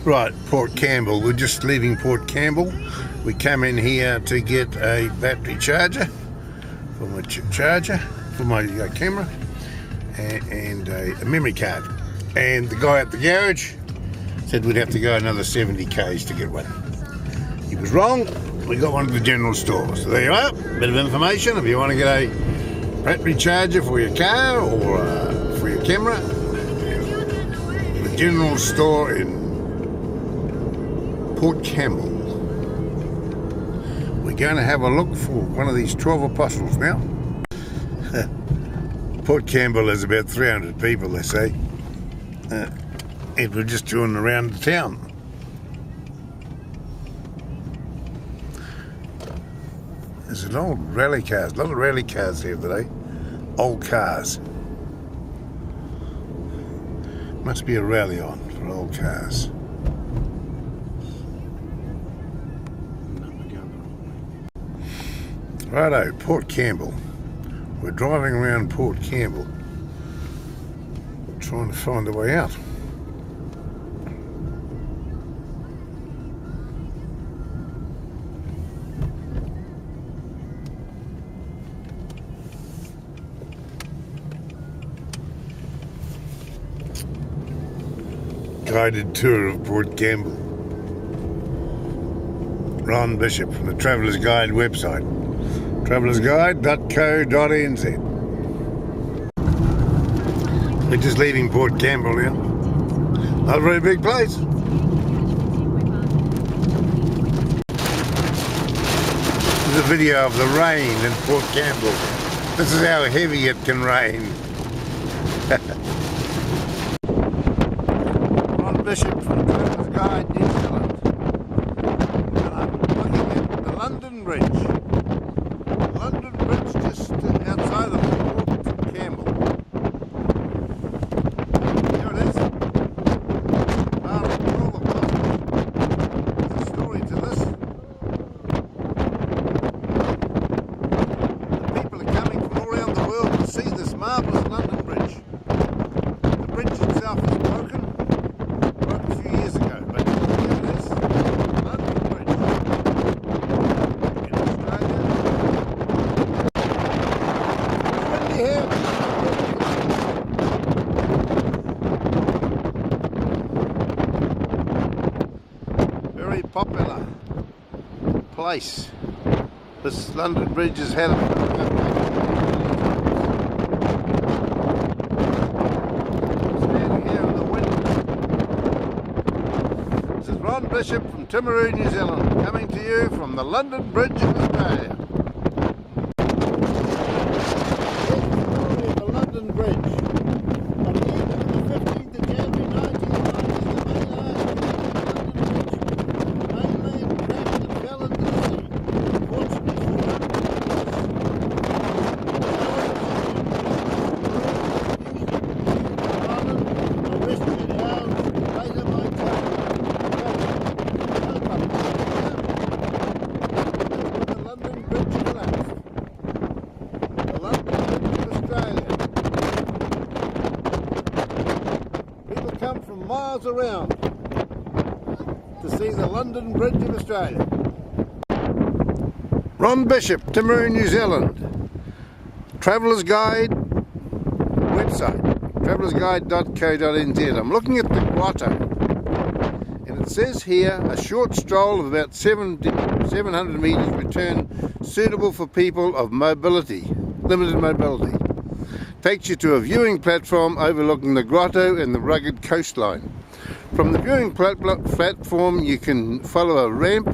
Right, Port Campbell. We're just leaving Port Campbell. We come in here to get a battery charger for my camera and a memory card. And the guy at the garage said we'd have to go another 70 k's to get one. He was wrong. We got one at the general store. So there you are. Bit of information if you want to get a battery charger for your car or for your camera. The general store in Port Campbell. We're going to have a look for one of these 12 apostles now. Port Campbell is about 300 people, they say. And we're just touring around the town. There's an old rally cars, a lot of rally cars here today. Old cars. Must be a rally on for old cars. Righto, Port Campbell. We're driving around Port Campbell, trying to find a way out. Guided tour of Port Campbell. Ron Bishop from the Traveller's Guide website. travelersguide.co.nz. We're just leaving Port Campbell now. Not a very big place. This is a video of the rain in Port Campbell. This is how heavy it can rain. Ron Bishop from Traveller's Guide, New Zealand. And I'm looking at the London Bridge. London Bridge just outside of Port Campbell. There it is. There's a story to this. The people are coming from all around the world to see this marvellous London Bridge. The bridge itself is broke a few years ago, but here it is. London Bridge. In Australia. Very popular place. This London Bridge has had standing here in the wind. This is Ron Bishop from Timaru, New Zealand, coming to you from the London Bridge in Australia. The London Bridge. On the evening of the 15th of January 1990, the main line cracked and fell into the sea. Fortunately for rescued hours later by the London Bridge collapsed. The London Bridge of Australia. People come from miles around to see the London Bridge of Australia. Ron Bishop, Timaru, New Zealand. Traveller's Guide website, travelersguide.co.nz. I'm looking at the Grotto, and it says here a short stroll of about 700 metres return suitable for people of limited mobility. Takes you to a viewing platform overlooking the Grotto and the rugged coastline. From the viewing platform you can follow a ramp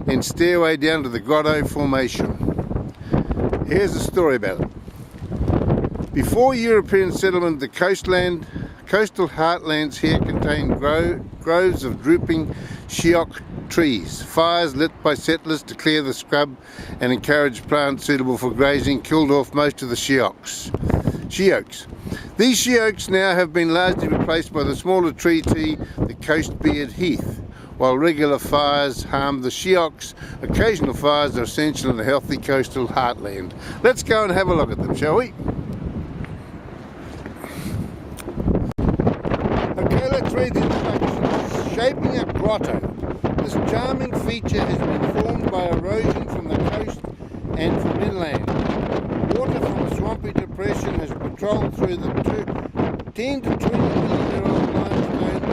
and stairway down to the Grotto formation. Here's a story about it. Before European settlement, the coastal heartlands here contained groves of drooping sheoak trees. Fires lit by settlers to clear the scrub and encourage plants suitable for grazing killed off most of the sheoaks. These sheoaks now have been largely replaced by the smaller treaty, the coast beard heath. While regular fires harm the sheoaks, occasional fires are essential in a healthy coastal heartland. Let's go and have a look at them, shall we? Okay, let's read the instructions. shaping a grotto. This charming feature has been formed by erosion from the coast and from inland. Water from a swampy depression has patrolled through the 10 to 20 million year old limestone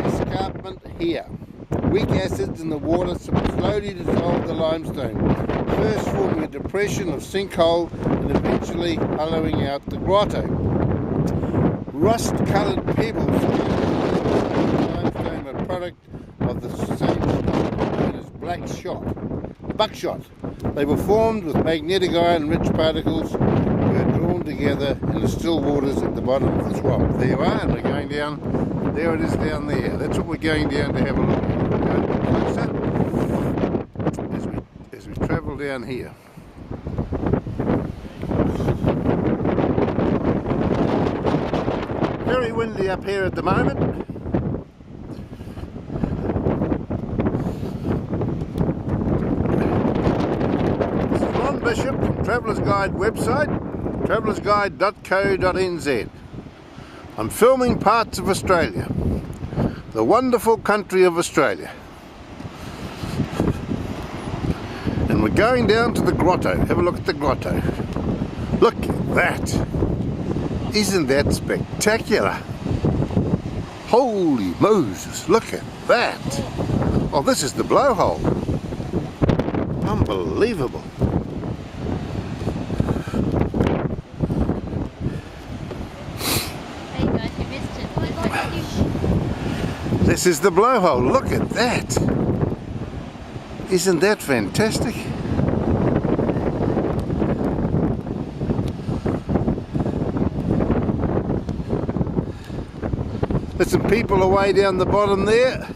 escarpment here. Weak acids in the water slowly dissolve the limestone, first forming a depression of sinkhole and eventually hollowing out the grotto. Rust-coloured pebbles limestone are a product of the same known as buckshot. They were formed with magnetic iron-rich particles were drawn together in the still waters at the bottom of the swamp. There you are, and we're going down. There it is down there. That's what we're going down to have a look at. We're going a bit closer as we travel down here. Very windy up here at the moment. This is Ron Bishop from Traveller's Guide website, travellersguide.co.nz. I'm filming parts of Australia, the wonderful country of Australia. And we're going down to the grotto. Have a look at the grotto. Look at that. Isn't that spectacular? Holy Moses, look at that. Oh, this is the blowhole. Unbelievable. This is the blowhole. Look at that. Isn't that fantastic? There's some people away down the bottom there.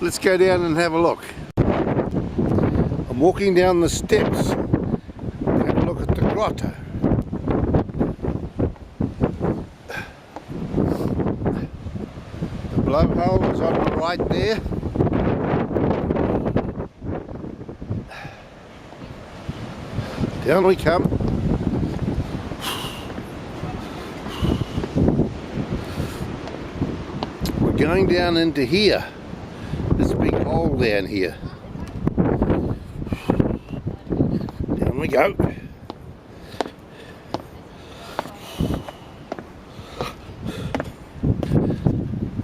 Let's go down and have a look. I'm walking down the steps to have a look at the grotto. The blowhole is on the right there. Down we come. We're going down into here. There's a big hole down here. Down we go.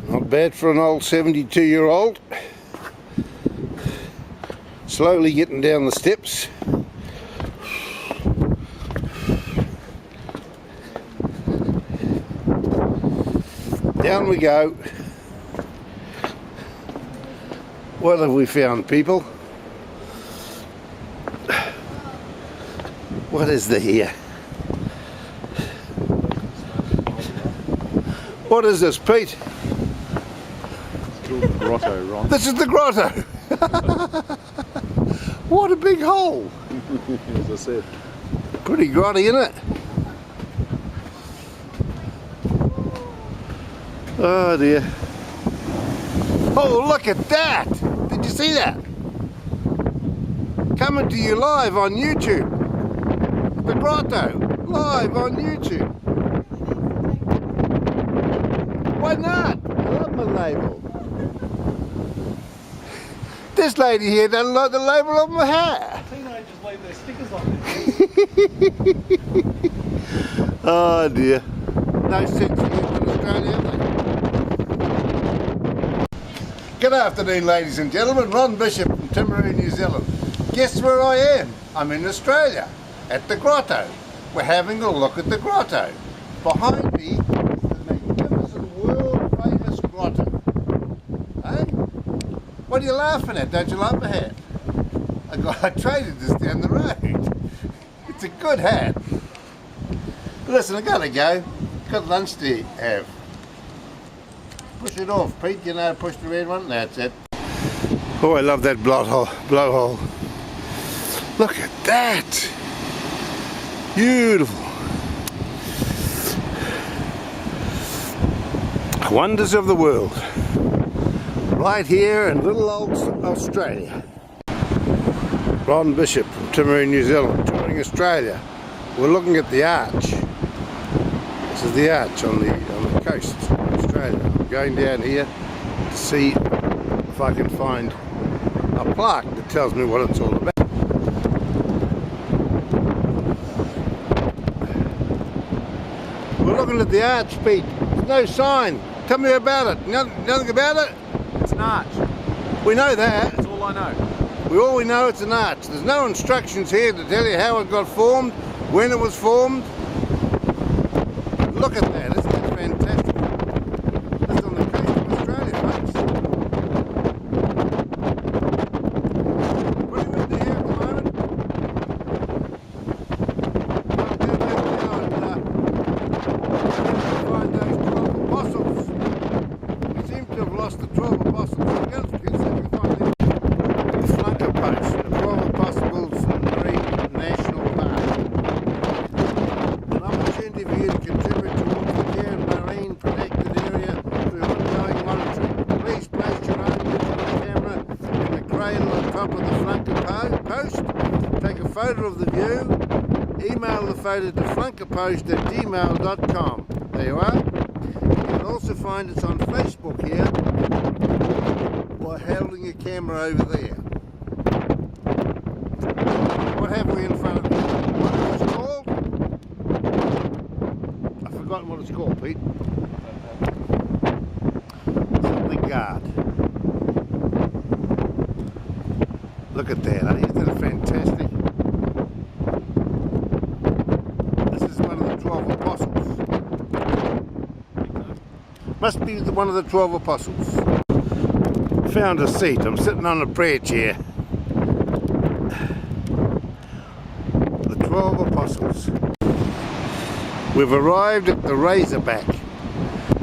Not bad for an old 72-year-old. Slowly getting down the steps. Down we go. What have we found, people? What is there here? What is this, Pete? It's called the grotto, Ron. This is the grotto! What a big hole! As I said. Pretty grotty, isn't it? Oh dear. Oh, look at that! Did you see that? Coming to you live on YouTube. The grotto, live on YouTube. Why not? I love my label. This lady here doesn't like the label on my hat. Teenagers leave their stickers on there. Oh dear. No sense in Australia, have they? Good afternoon, ladies and gentlemen. Ron Bishop from Timaru, New Zealand. Guess where I am? I'm in Australia, at the grotto. We're having a look at the grotto. Behind me is the magnificent world-famous grotto. Hey? What are you laughing at? Don't you like my hat? I traded this down the road. It's a good hat. Listen, I gotta go. Got lunch to have. Push it off, Pete. You know how to push the red one? That's it. Oh, I love that blowhole. Look at that. Beautiful. Wonders of the world. Right here in little old Australia. Ron Bishop from Timaru, New Zealand, touring Australia. We're looking at the arch. This is the arch on the coast of Australia. I'm going down here to see if I can find a plaque that tells me what it's all about. We're looking at the arch, Pete. There's no sign. Tell me about it. Nothing about it? It's an arch. We know that. That's all I know. All we know it's an arch. There's no instructions here to tell you how it got formed, when it was formed. Look at that, isn't that fantastic? This is on the coast of Australia, folks. Pretty windy here at the moment. Find those 12 apostles. We seem to have lost the 12 apostles. We're going to see if we find them. The flanker post, the 12 apostles Marine National Park. An opportunity for you to contribute towards the care and marine protected area through ongoing monitoring. Please place your own digital camera in the cradle on top of the flanker post. Take a photo of the view. Email the photo to flunkerpost@gmail.com. There you are. You can also find us on Facebook here by holding your camera over there. What have we in front of us? What is it called? I've forgotten what it's called, Pete. Something guard. Look at that, isn't that fantastic? This is one of the 12 apostles. Must be one of the 12 apostles. Found a seat. I'm sitting on a prayer chair. The 12 apostles. We've arrived at the Razorback.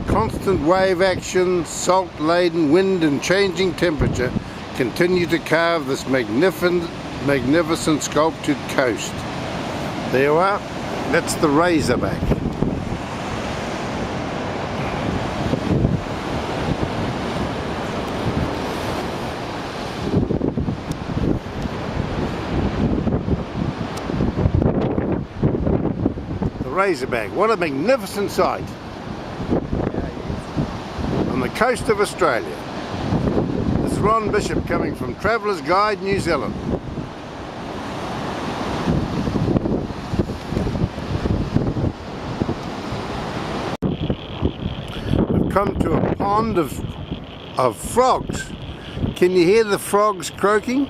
Constant wave action, salt-laden wind and changing temperature continue to carve this magnificent sculptured coast. There you are. That's the Razorback. Razorback, what a magnificent sight on the coast of Australia. This is Ron Bishop coming from Traveller's Guide New Zealand. We've come to a pond of frogs. Can you hear the frogs croaking?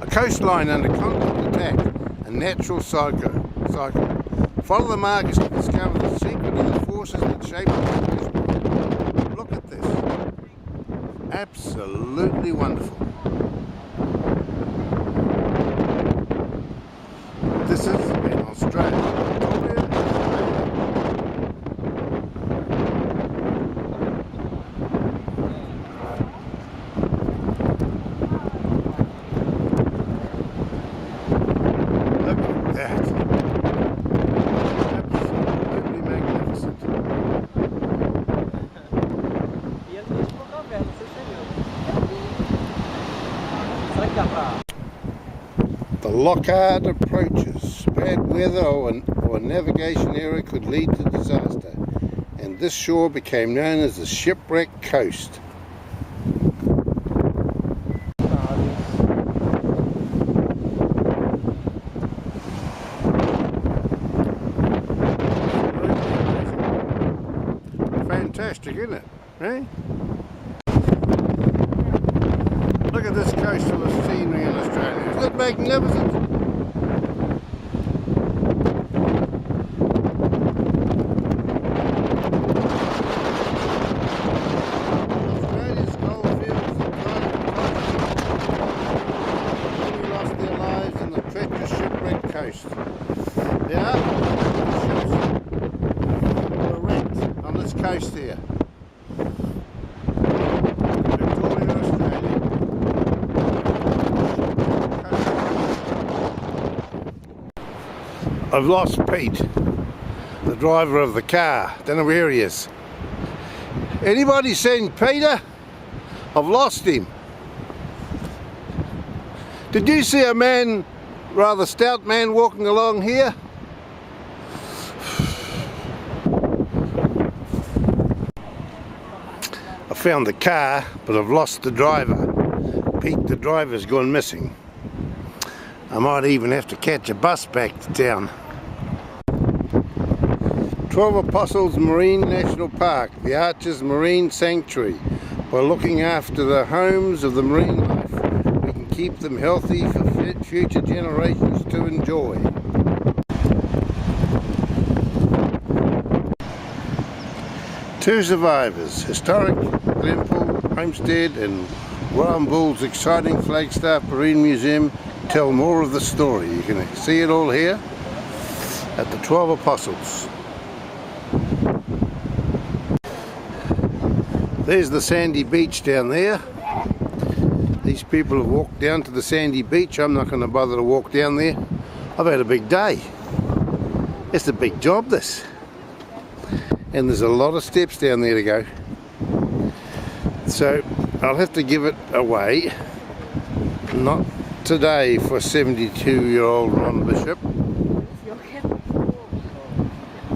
A coastline under constant attack, a natural cycle. Follow the markers to discover the secret of the forces that shape the coastline. Look at this. Absolutely wonderful. This is in Australia. The Loch approaches. Bad weather or a navigation error could lead to disaster, and this shore became known as the Shipwreck Coast. Fantastic, isn't it? Eh? Look at this coastal scenery in Australia. Isn't it magnificent? Australia's goldfields and many lost their lives in the treacherous Shipwreck Coast. Yeah, ships were wrecked on this coast here. I've lost Pete, the driver of the car. Don't know where he is. Anybody seen Peter? I've lost him. Did you see a man rather stout man walking along here. I found the car, but I've lost the driver. Pete, the driver's gone missing. I might even have to catch a bus back to town. 12 Apostles Marine National Park, the Arches Marine Sanctuary. By looking after the homes of the marine life, we can keep them healthy for future generations to enjoy. Two survivors, historic Glenpool Homestead and Warrumbul's exciting Flagstaff Marine Museum, tell more of the story. You can see it all here at the 12 Apostles. There's the sandy beach down there. These people have walked down to the sandy beach. I'm not going to bother to walk down there. I've had a big day. It's a big job, this. And there's a lot of steps down there to go. So I'll have to give it away. Not today for 72-year-old Ron Bishop.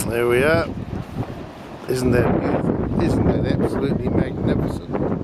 There we are. Isn't that beautiful? Isn't that absolutely magnificent?